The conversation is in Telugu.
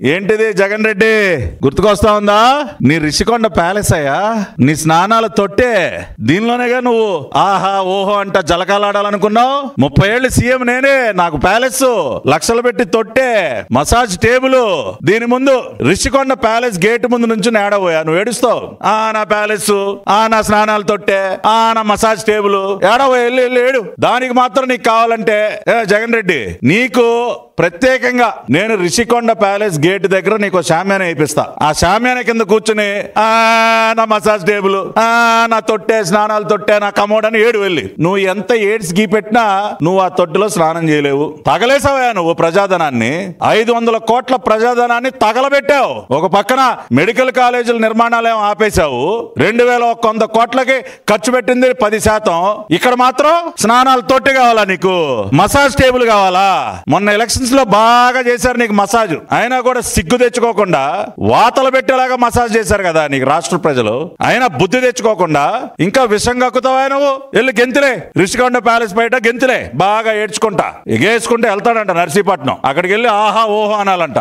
ఏంటిది జగన్ రెడ్డి గుర్తుకొస్తా ఉందా? నీ రిషికొండ ప్యాలెస్ అయ్యా, నీ స్నానాల తొట్టే. దీనిలోనేగా నువ్వు ఆహా ఓహో అంట జలకాలాడాలనుకున్నావు. 30 ఏళ్ళు సీఎం నేనే, నాకు ప్యాలెస్ లక్షలు పెట్టి తొట్టే, మసాజ్ టేబుల్. దీని ముందు రిషికొండ ప్యాలెస్ గేట్ ముందు నుంచి ఏడబోయా నువ్వు ఏడుస్తావు. నా ప్యాలెస్, నా స్నానాల తొట్టే, నా మసాజ్ టేబుల్ ఏడబోయా, వెళ్ళి ఏడు. దానికి మాత్రం నీకు కావాలంటే జగన్ రెడ్డి నీకు ప్రత్యేకంగా నేను రిషికొండ ప్యాలెస్ గేట్ దగ్గర నీకు షామ్యాన వేయిస్తా. ఆ షామ్యాన కింద కూర్చుని నా మసాజ్ టేబుల్, నా తొట్టే, స్నానాలు తొట్టే, నా కమోడ్ అని ఏడు. వెళ్ళి నువ్వు ఎంత ఏడ్స్ గీ పెట్టినా నువ్వు ఆ తొట్టిలో స్నానం చేయలేవు. తగలేసావా నువ్వు ప్రజాధనాన్ని? 500 కోట్ల ప్రజాధనాన్ని తగలబెట్టావు. ఒక పక్కన మెడికల్ కాలేజీల నిర్మాణాలు ఆపేశావు. 2100 కోట్లకి ఖర్చు పెట్టింది 10%. ఇక్కడ మాత్రం స్నానాలు తొట్టి కావాలా నీకు? మసాజ్ టేబుల్ కావాలా? మొన్న ఎలక్షన్స్ లో బాగా చేశారు నీకు మసాజ్, అయినా కూడా సిగ్గు తెచ్చుకోకుండా వాతలు పెట్టేలాగా మసాజ్ చేశారు కదా నీకు రాష్ట్ర ప్రజలు. అయినా బుద్ధి తెచ్చుకోకుండా ఇంకా విషం కక్కుతావా నువ్వు? వెళ్ళి గెంతులే, రిషికొండ ప్యాలెస్ బయట గెంతులే, బాగా ఏడ్చుకుంటా ఎగేసుకుంటే వెళ్తాడంట నర్సీపట్నం. అక్కడికి వెళ్ళి ఆహా ఓహో అనాలంట.